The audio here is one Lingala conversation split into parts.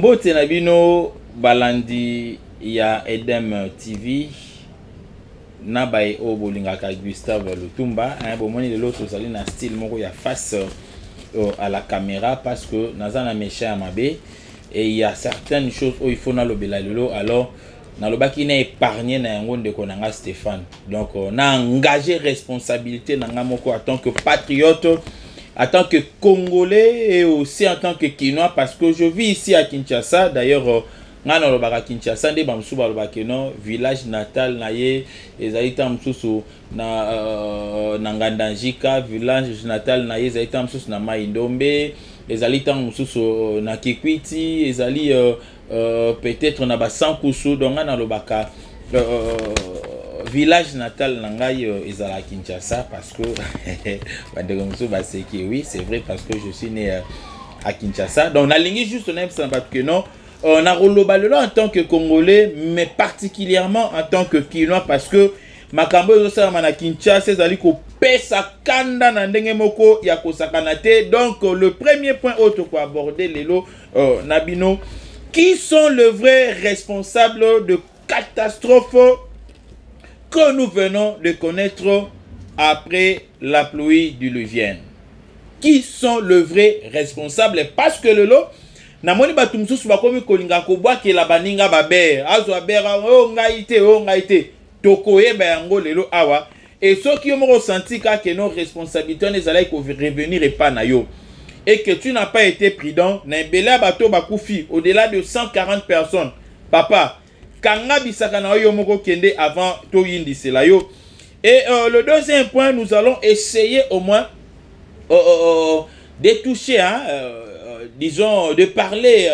Mbote Nabino balandi ya Edem TV na bae o bolingaka Gustave Lutumba bomoni de l'autre sali na style moko ya face à la caméra parce que nazana méchant à mabe et il y a certaines choses où il faut na lobela lelo alors na lobaki na épargner na yango ndeko nanga Stéphane donc na engagé responsabilité nanga moko en tant que patriote, en tant que Congolais et aussi en tant que Kinois parce que je vis ici à Kinshasa. D'ailleurs ngana lobaka Kinshasa nde bamsusu balobaka no village natal na ye ezaita msusu na Ngandanjika, village natal na ye ezaita msusu na Maindombe, ezalita msusu na Kikwiti, ezali peut-être na Basankusu. Donc ngana lobaka village natal nangai ezala Kinshasa parce que oui c'est vrai parce que je suis né à Kinshasa. Donc na lingi juste na parce que non na rolobalelo en tant que Congolais mais particulièrement en tant que Kinois parce que makambo ezosala na Kinshasa ezali ko pesa kanda na ndenge moko ya kosakana te. Donc le premier point autre pour aborder lelo nabino, qui sont les vrais responsables de catastrophes que nous venons de connaître après la pluie diluvienne? Qui sont les vrais responsables? Parce que le lot, namoni batu mususu bakomi kolinga kobwa ke la baninga baber azwa bera o ngaite tokoyeba yango lelo awa et ceux qui ont ressenti que nos responsabilités ne allaient revenir et pas na yo et que tu n'as pas été prudent na bela bato bakufi au-delà de 140 personnes papa kanga bisaka na yo moko kende avant to yindi sela yo. Et le deuxième point, nous allons essayer au moins de toucher disons de parler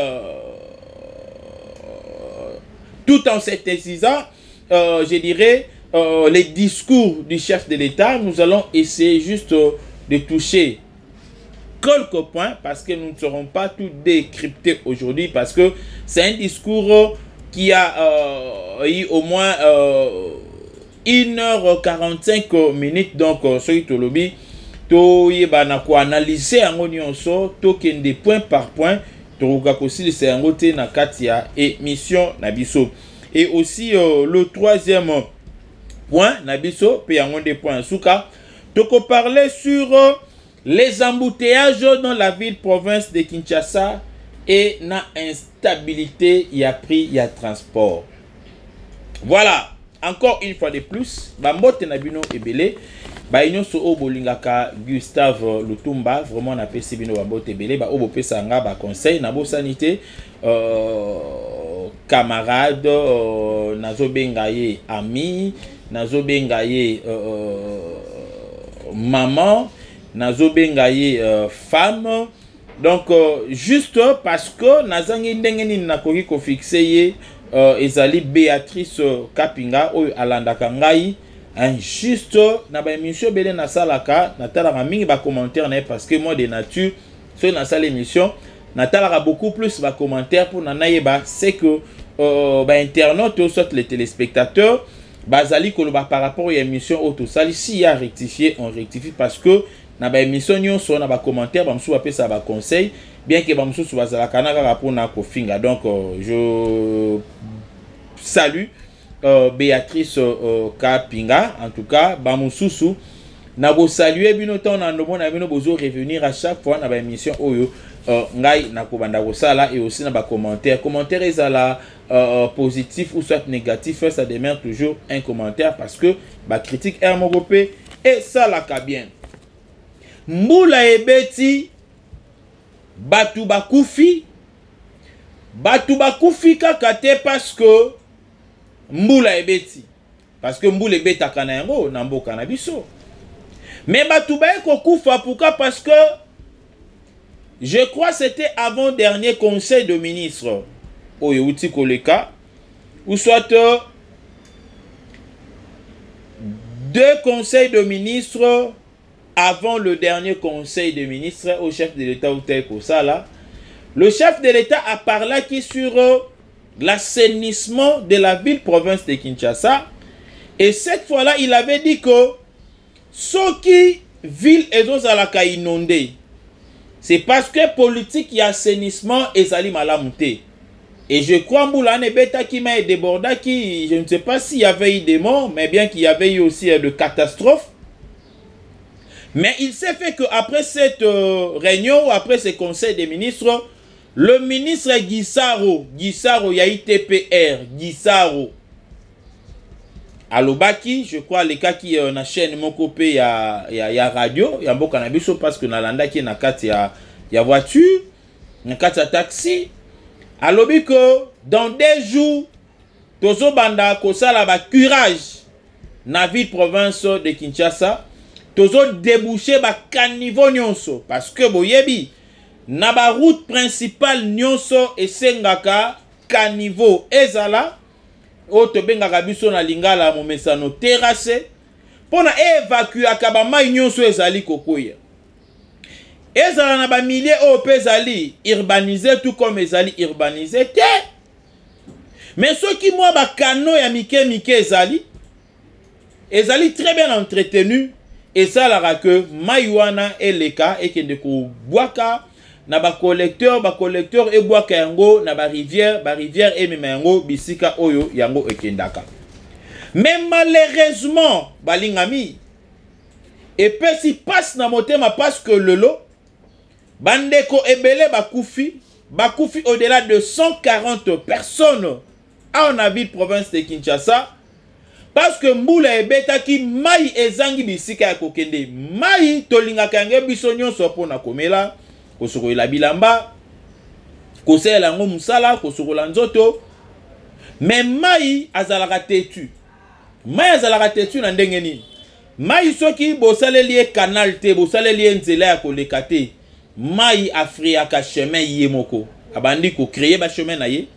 tout en s'exerçant je dirais les discours du chef de l'État. Nous allons essayer juste de toucher quelques points parce que nous ne serons pas tout décryptés aujourd'hui parce que c'est un discours qui a eu au moins 1h45 donc ce qui te lobby to yebana ko analyser yango nyonso to kende point par point to ka aussi c'est yango te na katia émission na biso. Et aussi le troisième point na biso pe yango des points souka to ko parler sur les embouteillages dans la ville province de Kinshasa et na instabilité y a prix y a transport. Voilà, encore une fois de plus bambote na bino ebele ba nyonso o bolingaka Gustave Lutumba vraiment na pesi bino bambote ebele ba obo pesa nga ba conseil na bo sanité camarade nazo benga ye ami nazo benga ye maman nazo benga ye femme. Donc juste parce que nazangi ndenge nini nakoki ko fixer ye ezali Béatrice Kapinga oyo alandaka ngai juste na ba émission bele na salaka na talaka mingi ba commentaire na parce que moi de nature sur na salle émission na talaka beaucoup plus ba commentaire pour na yeba c'est que ba internautes ou soit les téléspectateurs bazali koloba par rapport à émission auto sali si ya rectifier on rectifie parce que na ba émission nyonso na ba commentaire ba msu ba pesa ba conseil bien que ba msu bazala kanaka rapport na ko finga. Donc je salue Béatrice Kapinga en tout cas ba mususu na bo saluer bino ton na ndomo na bino bozo revenir à chaque fois na ba émission oyo ngai na ko banda ko sala et aussi na ba commentaire ezala positif ou soit négatif ça demeure toujours un commentaire parce que ba critique est mogopé et ça la ka bien mbula ebeti batu bakufi kaka te parce que mbula ebeti parce que mbula ebetaka na yango na mboka na biso mais batu baye kokufa pourquoi parce que je crois c'était avant dernier conseil de ministre oyo uti koleka ou soit deux conseils de ministre avant le dernier conseil des ministres au chef de l'État ou tel que ça là. Le chef de l'État a parlé qui sur l'assainissement de la ville province de Kinshasa et cette fois-là il avait dit que ce qui ville ezozalaka inondé c'est parce que politique et assainissement ezali malamu te. Et je crois Mboula Nebeta qui m'a débordé, qui, je ne sais pas s'il y avait eu des morts, mais bien qu'il y avait eu aussi de catastrophes. Mais il s'est fait qu'après cette réunion, après ce conseil des ministres, le ministre Guissaro, il y a ITPR, Guissaro, Alobaki, je crois, les cas qui na chaîne mon copé, il y a radio, il y a un cannabis parce que Nalanda qui est na carte, il y a voiture, na carte taxi. Alobiko, dans 2 jours, Tozo Banda, Kosala ba curage, na ville province de Kinshasa, Tozo débouché ba caniveau nyonso, parce que boyebi, na ba route principale nyonso et sengaka caniveau ezala, oto bengaka biso na lingala momesano terrasse, pona évacuer akaba mai nyonso ezali kokoya. Ezala na ba milliers o ezali urbanisé tout comme ezali urbanisé te. Mais ceux qui moi ba kano ya mike ezali très bien entretenu et ça la que maiwana eleka et kende ko boaka na ba collecteur et boaka yango na ba rivière et mema yango bisika oyo yango ekendaka. Mais malheureusement balingami et puis si passe na motema parce que lelo bandeko ebele bakufi au-delà de 140 personnes à la ville province de Kinshasa parce que Mboula ebeta ki mai ezangi bisika ya kokende mai tolinga kange biso nyonso pona komela kosokola bilamba kosela ngo musala kosokola nzoto mais mai azalaka tetu na ndenge nini mai soki bosaleli canal te bosaleli nzela ya koleka te mai afriaka chemin yemoko abandi ko créer ba chemin na ye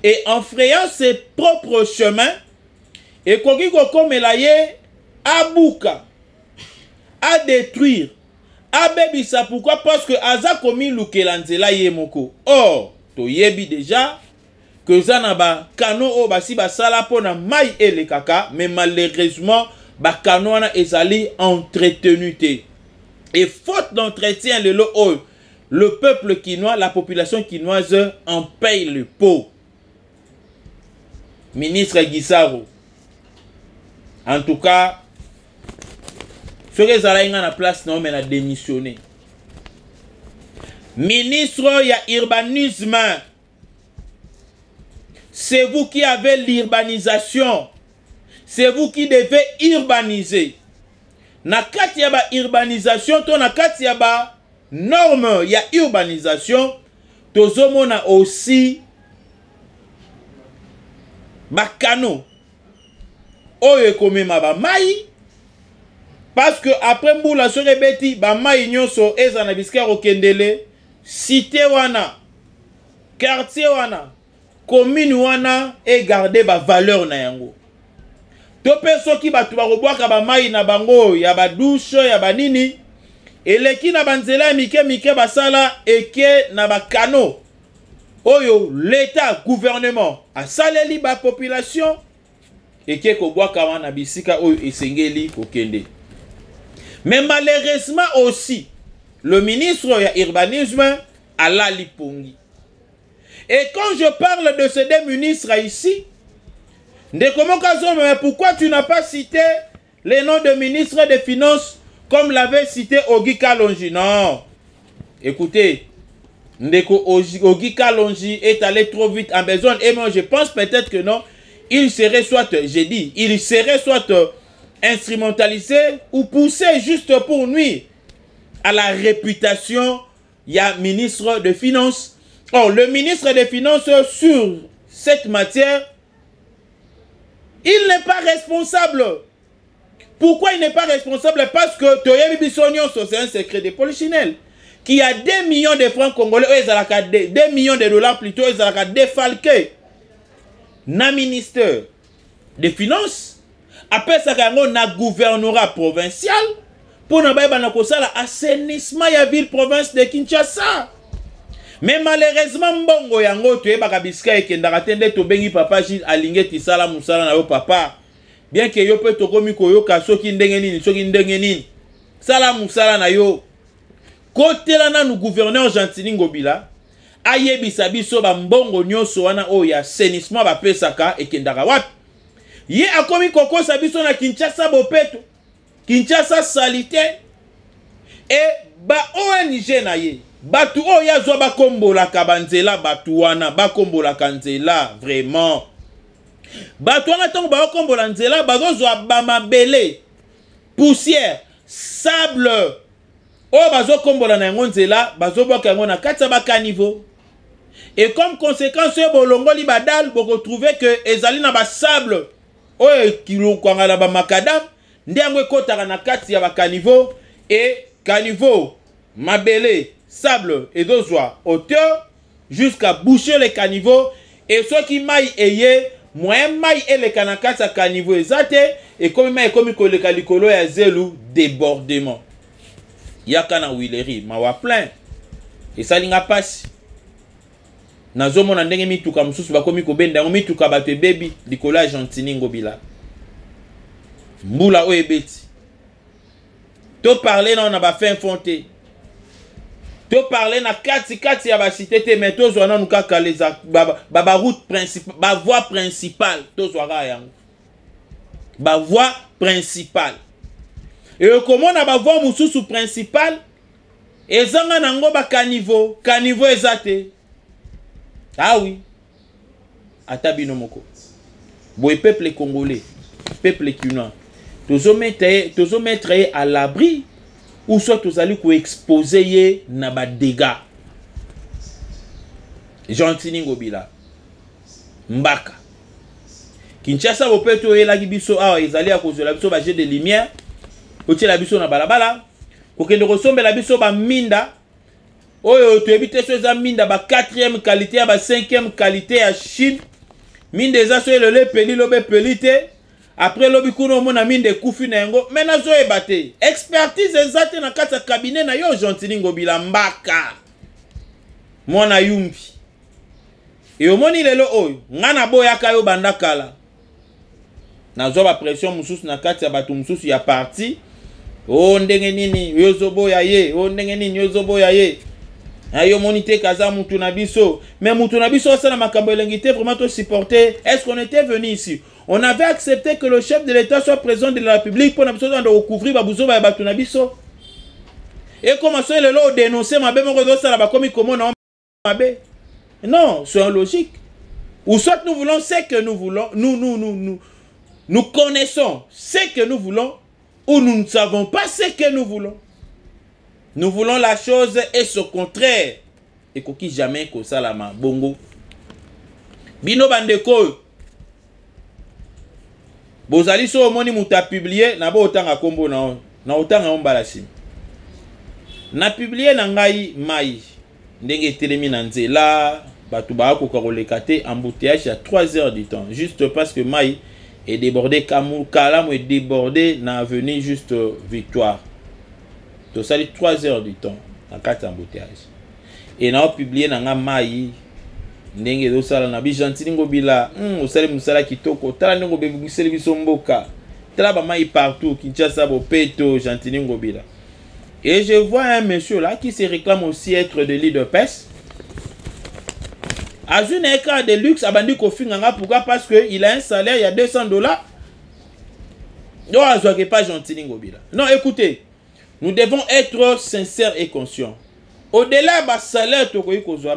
et en frayant ses propres chemins et koki ko komela ye abuka à détruire abebisa pourquoi parce que aza komi lukela nzela yemoko or to yebi déjà que ça na ba kano o basi basala pona mai elekaka mais malheureusement ba kano wana ezali entretenu te. Et faute d'entretien, le peuple quinois, la population quinoise en paye le pot. Ministre Guissaro. En tout cas, ce que vous avez la place, non, mais a démissionné. Ministre, il y a urbanisme. C'est vous qui avez l'urbanisation. C'est vous qui devez urbaniser. Na kati ya ba urbanisation to na kati ya ba norme ya urbanisation tozomona aussi ba kano oyo komema ba mai parce que après Mboula sorebeti ba mai nyonso eza na biska okendele cité wana quartier wana commune wana et garder ba valeur na yango. Tope soki batu barobwaka ba mai na bango ya ba douche ya ba nini eleki na banzela mike basala eke na ba kano oyo l'état gouvernement a saleli ba population eke ko bwaka wana bisika oyo esengeli kokende. Mais malheureusement aussi le ministre ya urbanisme ala lipongi. Et quand je parle de ces 2 ministres ici, mais pourquoi tu n'as pas cité les noms de ministres des Finances comme l'avait cité Ogi Kalonji? Non. Écoutez, Ndeko Ogi Kalonji est allé trop vite en besoin. Et moi, je pense peut-être que non. Il serait soit, j'ai dit, il serait soit instrumentalisé ou poussé juste pour nuire à la réputation. Il y a ministre des Finances. Or, le ministre des Finances sur cette matière, il n'est pas responsable. Pourquoi il n'est pas responsable? Parce que Toyebi Bissonio, c'est un secret de polichinelle. Qui a 2 millions de francs congolais, 2 millions de dollars plutôt, ils ont défalqué. Na ministère des Finances, après ça, na gouvernorat provincial, pour na assainissement ya ville province de Kinshasa. Mais malheureusement, mbongo yango tu eba kabiska ekendaka tende to bengi papa Gilles alingeti sala musala na yo papa. Bien que yo pe to komi koyoka soki ndenge nini, sala musala na yo. Côté là na nous gouverneur Gentili Ngobila ayebisa biso ba mbongo nyonso wana oyo ya assainissement bapesaka ekendaka wapi. Ye akomi kokosa biso na Kinshasa bopeto, Kinshasa salite, et ba ONG na ye batu oyo azwa bakombolaka banzela, batu wana bakombolaka nzela vraiment. Batu wana tongo bakombola nzela bazozwa bamabele, poussière, sable oyo bazokombola na yango nzela, bazoboka yango na kati ya bakaniveau. Et comme conséquence oyo bolongoli badal, boko trouver que ezali na basable oyo kilokwanga na bamakadam, nde yango ekotaka na kati ya bakaniveau, et caniveau, mabele, sable ezozwa hauteur jusqu'à boucher les caniveaux, et ceux qui maillent eye moyen maille eleka na kati ya caniveau ezate, et comme maille komi koleka likolo ya zelu débordement. Yaka na Wileri mawa plein et salinga pasi nazomona ndenge mituka mususu bakomi kobenda yango mituka bato baby likolo ya Gentini Ngobila mbula oyo ebeti to parler na ba fin fonte to parler na kati ya ba cité te, mais to zwana nuka kaleza ba route principale, ba voie principale to zwara yango ba voie principale. Et comment on a ba voie mususu principale ezanga nango ba caniveau ezate. Ah oui, atabino moko boy peuple congolais, peuple kinois, tozo mettre à l'abri ou soit tozali ko exposer na ba dégâts. Gentini Ngobila mbaka Kinshasa bopeto elaki biso awa ezali a cause la biso ba jet de lumière otie la biso na balabala kokende kosombela biso ba minda oyo to ebite so za minda ba 4e qualité ya ba 5e qualité ya Chine minda eza so le peli lobe pelite après lobi kuno mona minda ekufi na yango mena zo ebate expertise ezate na kati ya cabinet na yo Gentini Ngobila mbaka mona yumbi et omoni lelo oyo ngana boyaka yo banda kala nazo ba pression mususu na kati ya batu mususu ya parti. Oh ndenge nini yozoboya ye, oh ndenge nini yozoboya ye. Ayo monite kaza mutu na biso, mais mutu na biso ça na makambo elengite vraiment to supporter. Est-ce qu'on était venu ici? On avait accepté que le chef de l'État soit président de la République pour nous de recouvrir babuzo ba batu na biso. Et comment ça le lo dénoncer mabe moko do ça ba komi comment na mabe. Non, c'est logique. Ou soit nous voulons ce que nous voulons, nous connaissons ce que nous voulons, ou nous ne savons pas ce que nous voulons. Nous voulons la chose et ce contraire. Et koki jamais ko salama bongo. Bino bandeko. Bozali so moni muta publier na bo otanga kombo na otanga ombalasi. Na publier na ngai mai ndenge telemi na nzela batu ba ko koleka te embouteillage à 3 heures du temps juste parce que mai est débordé Kalam est débordé na avenue juste Victoire. To sali 3 heures du temps en 4 embouteillages. Et na publié na nga mai ndenge do sala na bi Gentini Ngobila osali musala kitoko tala ndenge bebiseli biso mboka tala ba mai partout Kinshasa bopeto Gentini Ngobila. Et je vois un monsieur là qui se réclame aussi être de l'IDPS. A une écart de luxe abandi kofinganga pourquoi parce que il a un salaire il y a $200. Non, je vois pas Gentini Ngobila. Non, écoutez, nous devons être sincères et conscients. Au-delà de salaire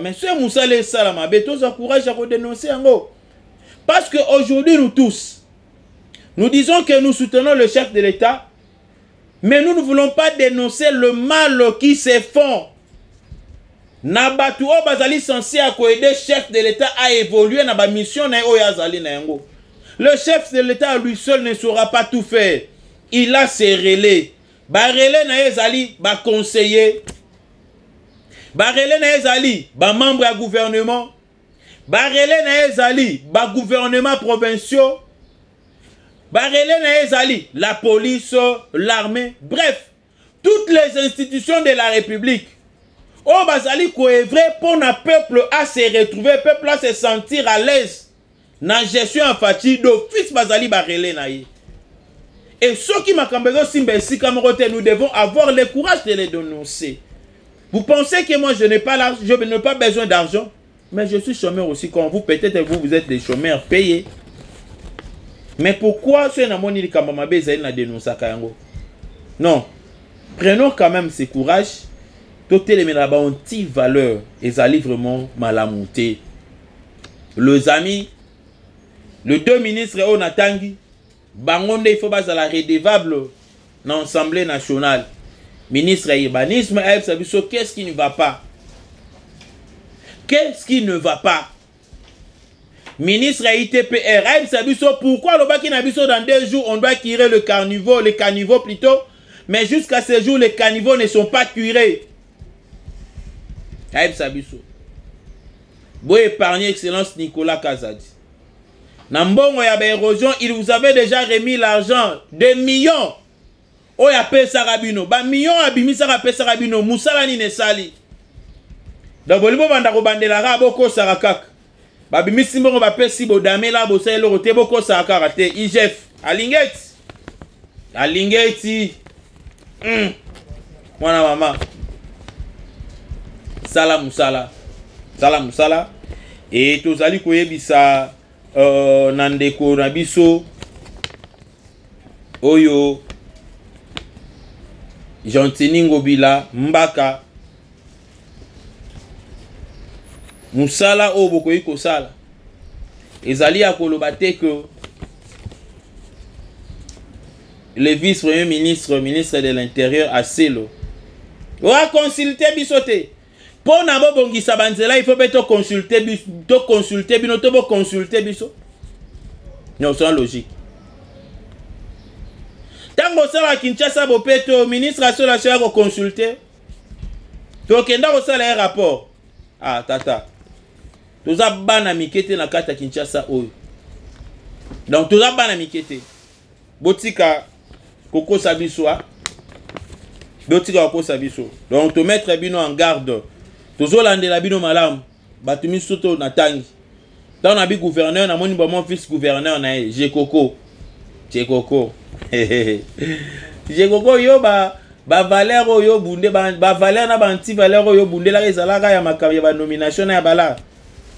mais ce musale salama beto za courage à dénoncer ngo. Parce que aujourd'hui nous tous nous disons que nous soutenons le chef de l'État. Mais nous ne voulons pas dénoncer le mal qui se font. Nabatu o bazali censé aider le chef de l'État à évoluer dans la mission na oyazali na yango. Le chef de l'État lui seul ne saura pas tout faire. Il a ses relais. Ba relais na ezali ba conseiller. Ba relais na ezali ba membre à gouvernement. Ba relais na ezali ba gouvernement provinciaux. Barrelé na ezali, la police, l'armée, bref, toutes les institutions de la République. Oh bazali ko evre pour na peuple à se retrouver, peuple à se sentir à l'aise. Na gestion en fatigue d'office bazali barrelé na ye. Et ceux qui m'akambezo simbesi kamerote, nous devons avoir le courage de les dénoncer. Vous pensez que moi je n'ai pas besoin d'argent? Mais je suis chômeur aussi comme vous. Peut-être vous êtes des chômeurs payés. Mais pourquoi ce namoni li kambamabe ezali na dénoncer kayango? Non. Prenons quand même ce courage. Toutes les anti-valeurs ezali vraiment malamouté. Les amis, le deux ministres on atangi bangonde il faut bazala redevable dans l'Assemblée nationale. Ministre urbanisme, qu'est-ce qui ne va pas? Qu'est-ce qui ne va pas? Ministre ITPR, pourquoi le baki nabiso dans 2 jours on doit curer les caniveaux plutôt, mais jusqu'à ce jour les caniveaux ne sont pas curés. Vous épargnez Excellence Nicolas Kazadi. Nambongo ya érosion, il vous avait déjà remis l'argent, des millions. Oh ya pe sarabino, ba millions abimisa ka pe sarabino, musala ni nesali. Donc bolibo banda ko bandela ra boko sarakak. Ba bimisi mbongo ba pe sibo damela bo sa eloko te boko sarakaka te IGF. Alingeti. Alingeti. Mwana mama. Sala musala. Sala musala. Et tozali koyebisa nandeko na biso oyo Gentini Ngobila Mbaka musala o bokoyi kosala ezali ya koloba te que le vice-premier ministre de l'intérieur aselo va consulter bisote pour na bo bongisa banzela il faut beto consulter bino to bo consulter biso non c'est logique. Tango sala Kinshasa bopeto ministre a cela se ko consulter to kenda ko sala un rapport ah tata toza bana mikete na kata Kinshasa oyo donc toza bana mikete botika koko sabiso botika koko sabiso donc to mettre bino en garde tozo landela bino malamu batumi soto na tangi dans na bi gouverneur na moni ba mon fils gouverneur na Jekoko Jekoko yo ba valeur yo bunde ba valeur na ba anti valeur yo bunde la ezalaka ya makabya ba nomination na ya bala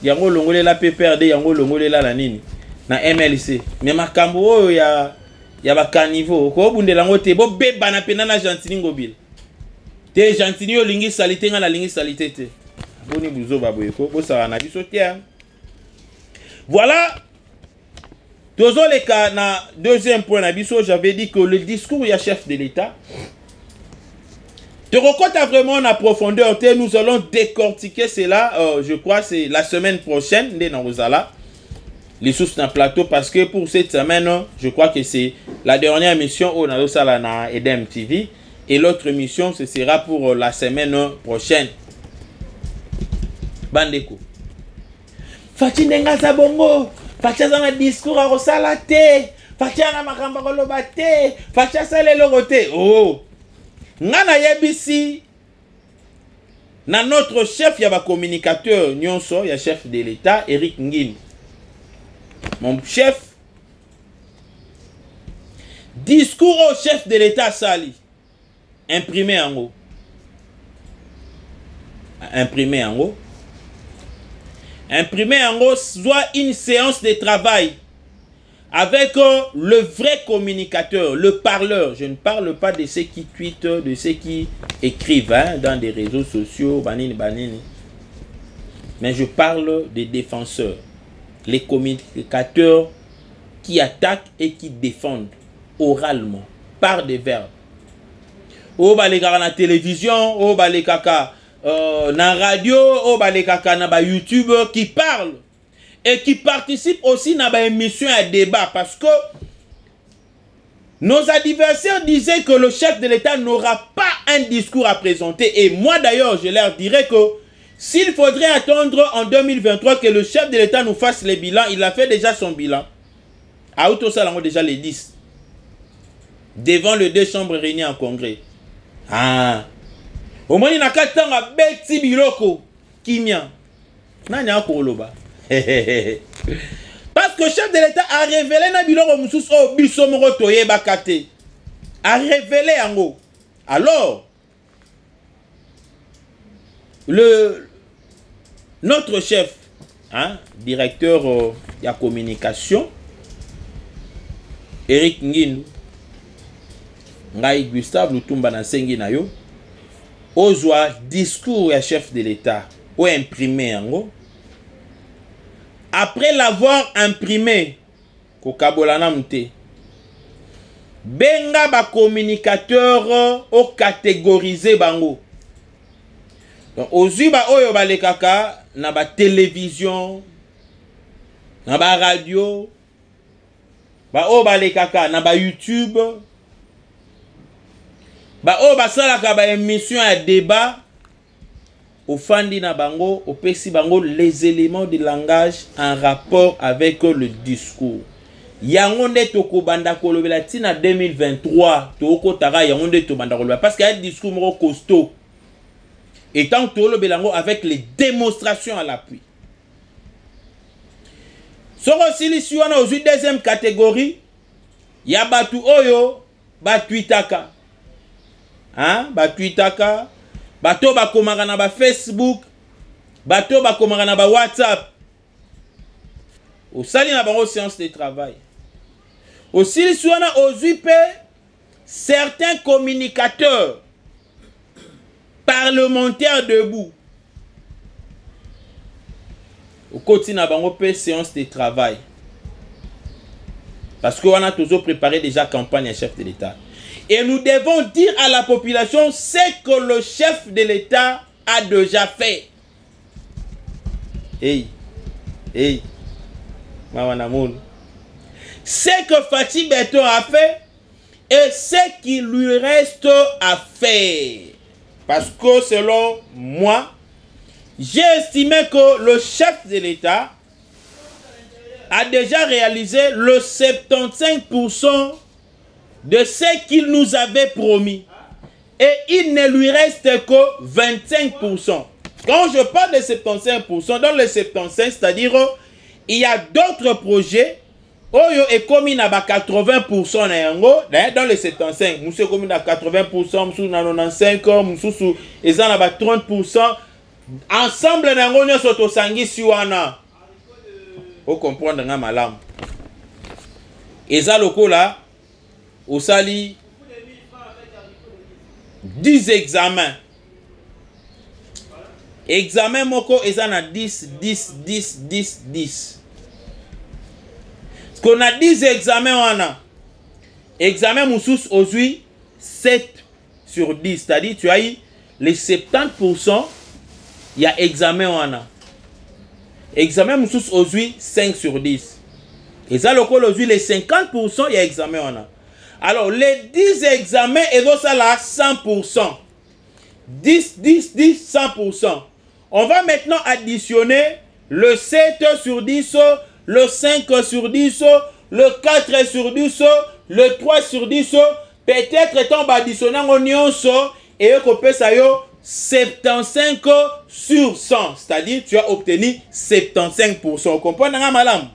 yango longolela PPRD yango longolela na nini na MLC mais makambo oyo ya ba caniveau ko bunde lango te bo beba na pena na Gentini Ngobila te Gentini yo lingi salite nga na lingi salite te boni buzo baboyeko bo sala na biso te. Voilà. Toujours les cas, deuxième point, j'avais dit que le discours du chef de l'État, te recote vraiment en profondeur. Nous allons décortiquer cela, je crois, c'est la semaine prochaine, les sources d'un plateau, parce que pour cette semaine, je crois que c'est la dernière mission au na Edem TV, et l'autre mission, ce sera pour la semaine prochaine. Bandeko. Fatinenga Zabongo. Facha na discours a rosala te. Facha na makamba koloba te. Facha sale logo te. Oh. Ngana yebisi. Na notre chef yaba communicateur nyonso ya chef de l'État Eric Ngim. Mon chef. Discours au chef de l'État sali. Imprimé en haut. Imprimé en haut. Imprimer en gros soit une séance de travail avec le vrai communicateur, le parleur. Je ne parle pas de ceux qui tweetent, de ceux qui écrivent dans des réseaux sociaux, banini. Mais je parle des défenseurs, les communicateurs qui attaquent et qui défendent oralement, par des verbes. Oh bah les gars na télévision, oh bah les caca. Na radio, oh bah les kaka na ba YouTube qui parle et qui participe aussi na ba émission à débat parce que nos adversaires disaient que le chef de l'État n'aura pas un discours à présenter et moi d'ailleurs je leur dirais que s'il faudrait attendre en 2023 que le chef de l'État nous fasse les bilans, il a fait déjà son bilan. À Auto Salango déjà les 10 devant les 2 chambres réunies en congrès. Ah. Au moins, il y a 4 ans à Betty Biloko. Kimia. Nani a koloba. Parce que le chef de l'État a révélé na Biloko Moussous au Bissomoro Toye Bakate. A révélé en haut. Alors, notre chef, hein, directeur de la communication, Eric Ngindu, Ngai Gustave Lutumba Nasengi Nayo, ozwa discours ya chef de l'État, ou imprimé yango. Après l'avoir imprimé, kokabolana mte, benga ba communicateur au catégorisé bango. Donc ozwi ba oyo balekaka na ba télévision, na ba radio, ba oyo balekaka na ba YouTube, ba oyo basalaka ba émission ya débat, ofandi na bango, opesi bango les éléments de langage en rapport avec le discours. Yango nde tokobanda kolobela tina 2023 toko tara yango nde tobanda kolobela parce qu'il y a un discours moko costaud. Et tant que tolobelango avec les démonstrations à l'appui. Soro sili siwana aux deuxième catégorie, ya batu oyo batuitaka. Hein, batuitaka, bato bakomaka na ba Facebook, bato bakomaka na ba WhatsApp. Au sali na bango séance de travail. Aussi les soins aux UP, certains communicateurs parlementaires debout. Au côté na bango pe séance de travail. Parce qu'on a toujours préparé déjà campagne à chef de l'État. Et nous devons dire à la population ce que le chef de l'État a déjà fait. Hey, hey, Mawanamoun. Ce que Fatih Beto a fait et ce qu'il lui reste à faire. Parce que selon moi, j'ai estimé que le chef de l'État a déjà réalisé le 75% de ce qu'il nous avait promis. Et il ne lui reste que 25%. Quand je parle de 75%, dans les 75%, c'est-à-dire il y a d'autres projets Oyo est commis à 80% dans les 75. Monsieur commis à 80%, monsieur na 95, monsieur est à 30%. Ensemble nango nyoso to sangi siwana. Vous comprendre nga malam. Eza lokola osali 10 examens. Examen moko eza na 10 10 10 10 10. Qu'on a 10 examens wana. Examen moussous aujourd'hui 7 sur 10, c'est-à-dire tu as eu les 70%, il y a examen wana. Examen moussous aujourd'hui 5 sur 10. Et ça le col aujourd'hui les 50%, il y a examen wana. Alors les 10 examens et ça là 100%. 10 10 10 100%. On va maintenant additionner le 7 sur 10, le 5 sur 10, le 4 sur 10, le 3 sur 10, peut-être étant additionné en nyonso et qu'on peut ça yo 75 sur 100, c'est-à-dire tu as obtenu 75%. Vous comprenez madame?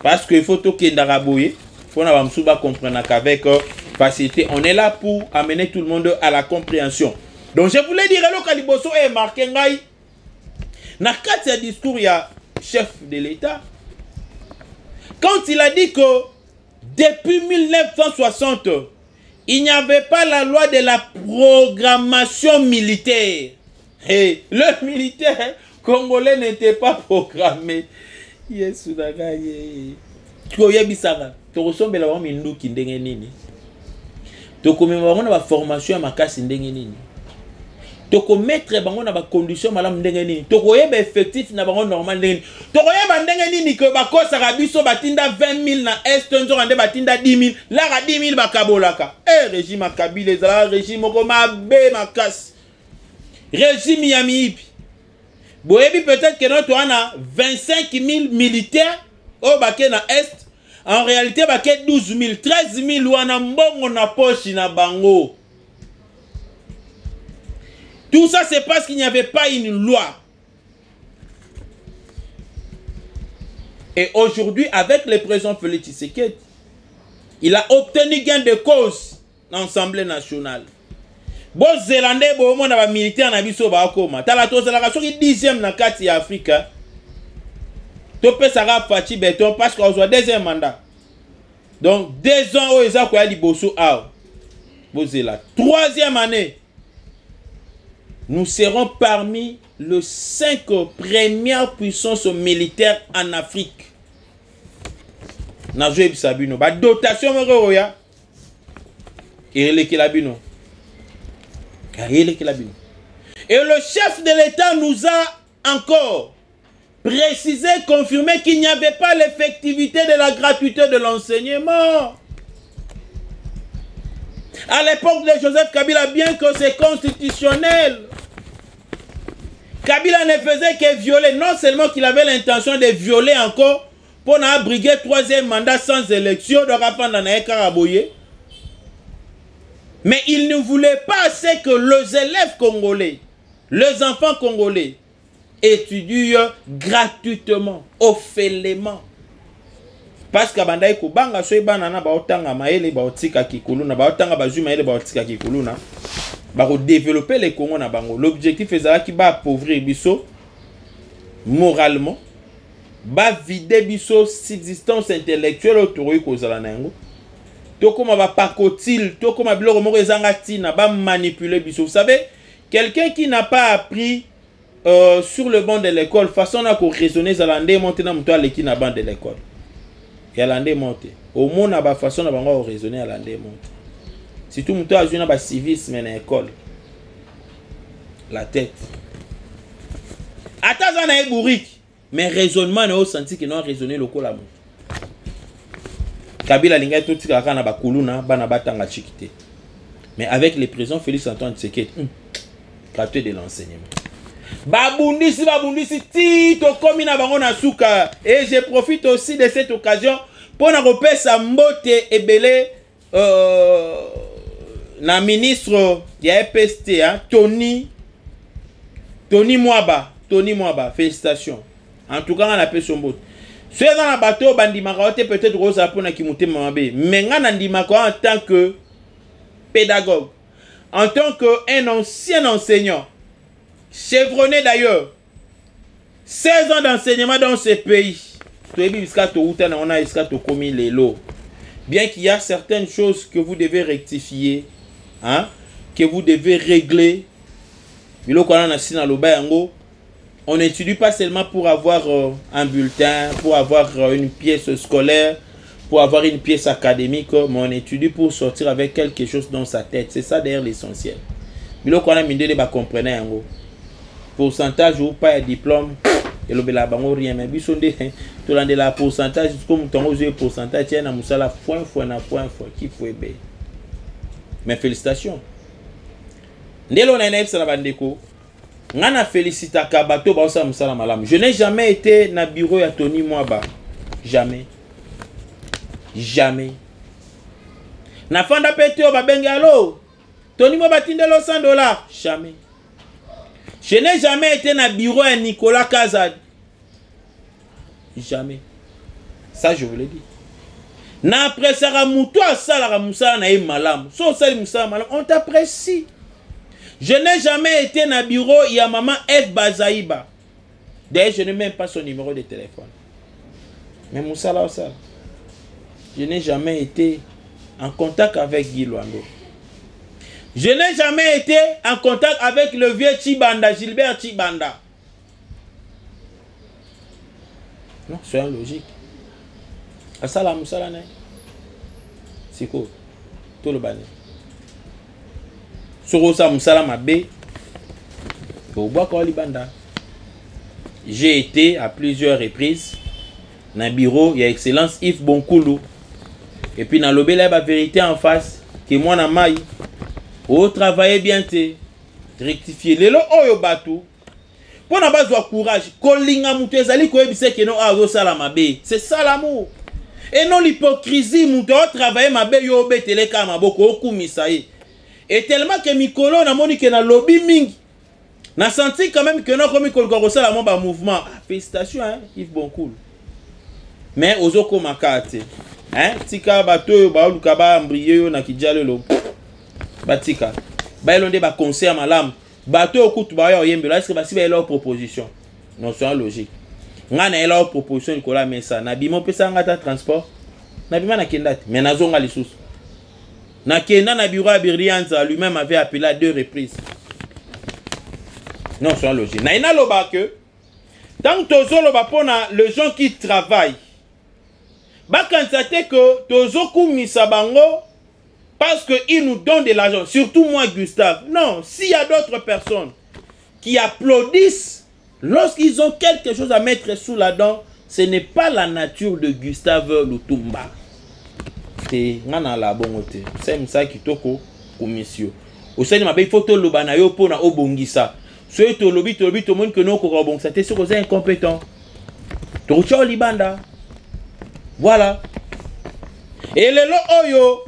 Parce qu'il faut tout qu'il faut comprendre qu'avec facilité, on est là pour amener tout le monde à la compréhension. Donc je voulais dire que Kaliboso est marqué ngai na quatre discours il y a chef de l'État. Quand il a dit que depuis 1960, il n'y avait pas la loi de la programmation militaire. Et le militaire congolais n'était pas programmé. Yes, tu as bisara. Tu ressembles à un mindu qui ndenge nini. Tu commémores la formation à ma casse ndenge nini. Toko mettre bango na ba condition malam ndenge nini. Toko yeba effectif na bango normal ndenge nini. Toko yeba ndenge nini que ba kosa rabiso batinda 20 000 na est nzo rande batinda 10 000 la ra 10 000 bakabolaka. Régime Kabila ezala régime koma be makas. Régime Yamiipi. Boyebi peut-être que notre ana 25 000 militaires au baké na est. En réalité baké 12 000, 13 000 wana mbongo na poche na bango. Tout ça, c'est parce qu'il n'y avait pas une loi. Et aujourd'hui, avec le président Félix Tshisekedi, il a obtenu gain de cause dans l'Assemblée nationale. Bon Zélandais bon monde ba militaire na biso ba koma. Tala to zela ka soki 10e na kati ya Afrika. To pesa ka Fachi Beton parce qu'on a deuxième mandat. Donc 2 ans au eza ko ya liboso a. Bozela. 3e année. Nous serons parmi les 5 premières puissances militaires en Afrique. Nazo ebisabino ba dotation mero ya. Et le chef de l'État nous a encore précisé, confirmé qu'il n'y avait pas l'effectivité de la gratuité de l'enseignement. À l'époque de Joseph Kabila, bien que c'est constitutionnel, Kabila ne faisait que violer, non seulement qu'il avait l'intention de violer encore pour abriguer 3e mandat sans élection de Rapandanae Karaboye. Mais il ne voulait pas assez que les élèves congolais, les enfants congolais, étudient gratuitement, officiellement. Parce que bandaye ko banga so banana ba otanga maele ba otika kikuluna ba otanga ba zuma maele ba otika kikuluna ba ko développer les Congo na bango. L'objectif est qui ba appauvrir biso moralement, ba vider biso subsistance intellectuelle autour ko zala nango. Tokoma ba pakotil, tokoma biloko moko ezanga tina ba manipuler biso. Vous savez, quelqu'un qui n'a pas appris sur le banc de l'école, façon na ko raisonner zalande monter na muto aleki na banc de l'école. Ya lande monter. Au monde na ba façon na bango raisonner à lande monter. Si tout muto azuna ba civisme na école. La tête. Ataza na ebouriki, mais raisonnement na o senti que non raisonner lokola mo. Kabila linga tout tika kana ba kuluna bana batanga chikité. Mais avec le président Félix Antoine Tshisekedi, gratuité de l'enseignement. Babundisi ti to komi na bango na suka. Et je profite aussi de cette occasion pour na repesa mbote ebele na ministre ya EPST hein, Tony Mwaba, félicitations. En tout cas on appelle son mbote. Si dans la bateau, peut-être rosa pour na kimute mamabe. Mais en tant que pédagogue, en tant qu'un ancien enseignant, chevronné d'ailleurs, 16 ans d'enseignement dans ce pays. Bien qu'il y a certaines choses que vous devez rectifier, hein, que vous devez régler. On n'étudie pas seulement pour avoir un bulletin, pour avoir une pièce scolaire, pour avoir une pièce académique, mais on étudie pour sortir avec quelque chose dans sa tête. C'est ça d'ailleurs l'essentiel. Mais là, on a mis des comprenez en gros. Pourcentage ou pas de diplôme, et le bela bango rien. Mais bisonde, tout le la pourcentage, comme ton osé pourcentage, tiens na musala point qui faut aimer. Mais félicitations. Ndelo na naïf sa bandeko. Ngana félicita Kabato Baosa Musala Malam. Je n'ai jamais été na bureau ya Tony Mwaba. Jamais. Jamais. Na fanda petio babengalo. Tony Mwaba tindelo $100. Jamais. Je n'ai jamais été na bureau ya Nicolas Kazad. Jamais. Ça je vous l'ai dit. Na presara muto asala musala na malam. So sali musala malam, on t'apprécie. Je n'ai jamais été dans le bureau, il y a maman F. Bazaïba. D'ailleurs, je n'ai même pas son numéro de téléphone. Mais Moussa Laosa, je n'ai jamais été en contact avec Guy Luando. Je n'ai jamais été en contact avec le vieux Chibanda, Gilbert Chibanda. Non, c'est logique. Ça, la Moussa Laosa, c'est quoi? Tout le bané. J'ai été à plusieurs reprises dans le bureau, il y a Excellence Yves Bonkoulou. Et puis dans le la vérité en face, que moi na maille, au travailler bien, rectifier les lots, oh yo batou. Pour na base de courage, kolinga mutezali ko ebise que non a yo sala mabe. C'est ça l'amour. Et non l'hypocrisie, muto travailler mabe yo betele ka maboko okumisa ye. Et tellement que Mikolo na moni que na lobby mingi. Na senti quand même que non comme Mikolo ça la ba mouvement. Ah, félicitations hein, Yves Boncool. Mais ozoko makate. Hein, tika bato ba luka ba mbriye yo na kijalo lo. Batika. baelonde ba conseil malam bato okutu ba yo yembela est-ce que basi ba leur proposition non c'est logique nga na leur proposition Nicolas Mesa na bimo pesa ngata transport na bima na kenda mais nazonga lisusu na kenda na bureau Birlianza lui-même avait appelé à 2 reprises non c'est logique na ina loba que tant tozo loba pona les gens qui travaillent ba constater que tozo kumisa bango parce qu'ils nous donnent de l'argent, surtout moi Gustave. Non, s'il y a d'autres personnes qui applaudissent lorsqu'ils ont quelque chose à mettre sous la dent, ce n'est pas la nature de Gustave Lutumba. C'est ça qui toko commission. Au sein de ma photo le banayo pona obongisa. Soit to lobby tout le monde que nous corrobons, ça t'es sûr que c'est incompétent. Torucho libanda. Voilà. Et le lo oyo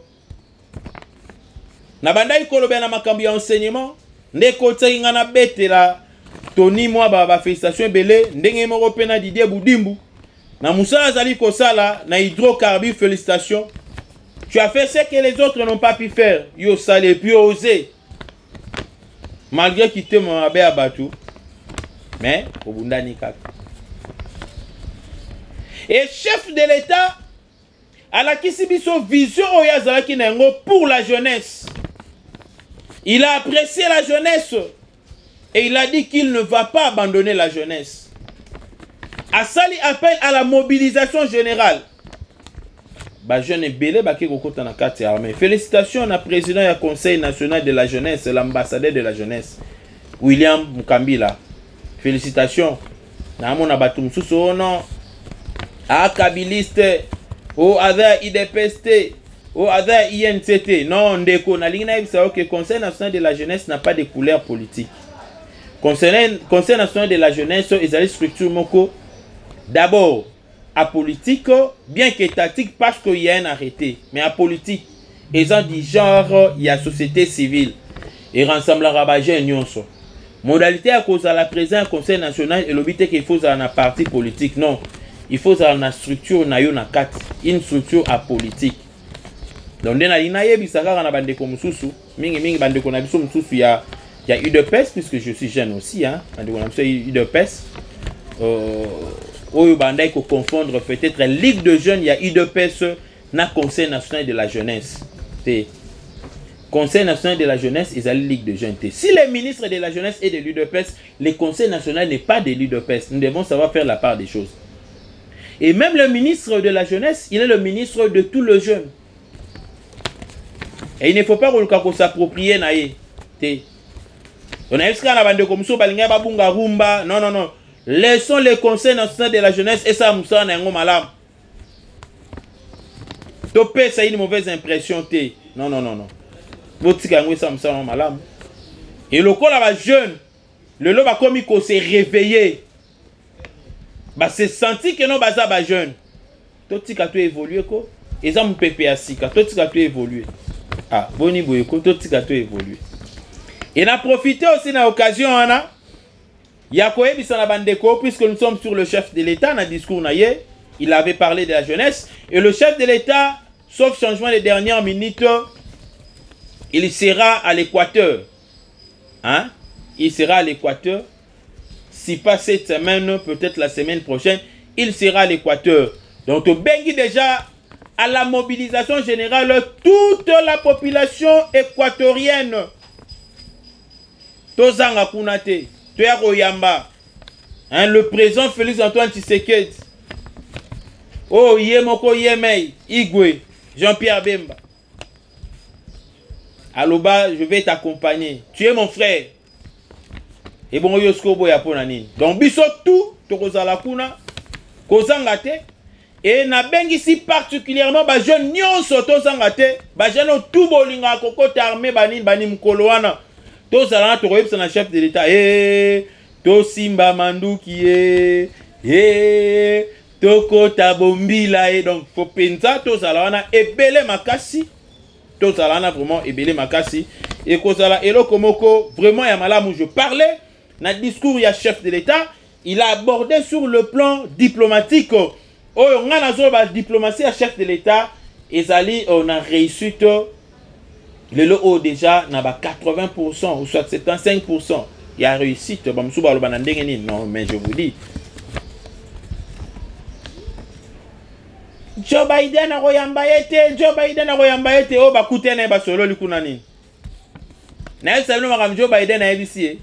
na bandai kolobe na makambi ya enseignement ndeko tsenga na betela Tony moi ba félicitation belé ndenge moko pena Didier Boudimbu na musala zali kosala na hydrocarbures félicitations tu as fait ce que les autres n'ont pas pu faire yo salé puis osé malgré quitter mon abe abatu mais obundani kaka et chef de l'état à la Kisibiso vision oyazalaki nango pour la jeunesse. Il a apprécié la jeunesse et il a dit qu'il ne va pas abandonner la jeunesse. Asali appelle à la mobilisation générale. Ba jeune belé ba ki kokota na kati armée. Félicitations au président du Conseil national de la jeunesse, l'ambassadeur de la jeunesse, William Mukambila. Félicitations. Na mona batum suso non. A kabiliste o ada IDPST. Oh, ada INCT. Non, ndeko na ligne na que Conseil national de la jeunesse n'a pas de couleur politique. Conseil national de la jeunesse est structure moko d'abord apolitique, bien qu'étatique parce qu'il y a un arrêté, mais apolitique. Ils ont du genre il y a société civile et rassemble rabager nyonso. Modalité à cause de la présence Conseil national et l'obité qu'il faut dans un parti politique. Non, il faut dans une structure na yo na kat, une structure apolitique. Donc, dans la bisaka na bande ko mususu, mingi bande ko na biso mususu il y a UDPS puisque je suis jeune aussi hein, bande ko na biso UDPS. Oyo bande ko confondre peut-être Ligue de jeunes, il y a UDPS na Conseil national de la jeunesse. Conseil national de la jeunesse et la Ligue de jeunes. Si le ministre de la jeunesse est de l'UDPS, le Conseil national n'est pas de l'UDPS. Nous devons savoir faire la part des choses. Et même le ministre de la jeunesse, il est le ministre de tous les jeunes. Et il ne faut pas s'approprier naïe. On a jusqu'à la bande comme ça, balinga babunga rumba. Non, non, non. Laissons le Conseil national de la jeunesse et ça moussa na ngo malam. Topé ça une mauvaise impression té. Non, non, non, non. Botika ngo ça moussa na malam. Et le col là jeune, le lo ba komi ko se réveiller. Ba se senti que non baza ba jeune. Totika to évoluer ko. Et ça me pépé asika. Totika to évoluer. Ah, boni boyeko totika to évoluer. Et n'a profité aussi dans l'occasion ana Yakoé bisana bandeko puisque nous sommes sur le chef de l'État dans discours naïe, il avait parlé de la jeunesse et le chef de l'État sauf changement des dernières minutes il sera à l'Équateur. Hein? Il sera à l'Équateur. Si pas cette semaine, peut-être la semaine prochaine, il sera à l'Équateur. Donc au Bengi déjà à la mobilisation générale toute la population équatorienne. Tozanga Kunate, Toya Yamba, hein, le président Félix Antoine Tshisekedi, oh Yemoko Yemei, Igwe, Jean-Pierre Bemba. Aloba, je vais t'accompagner. Tu es mon frère. Et bon, Yosko Boyaponani. Donc, biso tout, Tokozala Kuna, Kozangate. Et na bengi si particulièrement ba jeune nyonso tozangate, ba jeune tout bolinga kokota armée bani mkoloana. Tozala to koyebisa na chef de l'État. To Simba Manduki tokota bombila donc faut pensa tozala wana ebele makasi. Tozala wana vraiment ebele makasi et kozala eloko moko vraiment ya malamu je parlais na discours ya chef de l'État, il a abordé sur le plan diplomatique. Oh, on a la diplomatie à chef de l'État, et on a réussi Le lot déjà na ba 80% ou soit 75%. Il y a réussite. Non, mais je vous dis. Joe Biden a royambayete, Joe Biden a royambayete, oh bakute na ba solo likuna nini. Na yesa bino makam Joe Biden na ABC.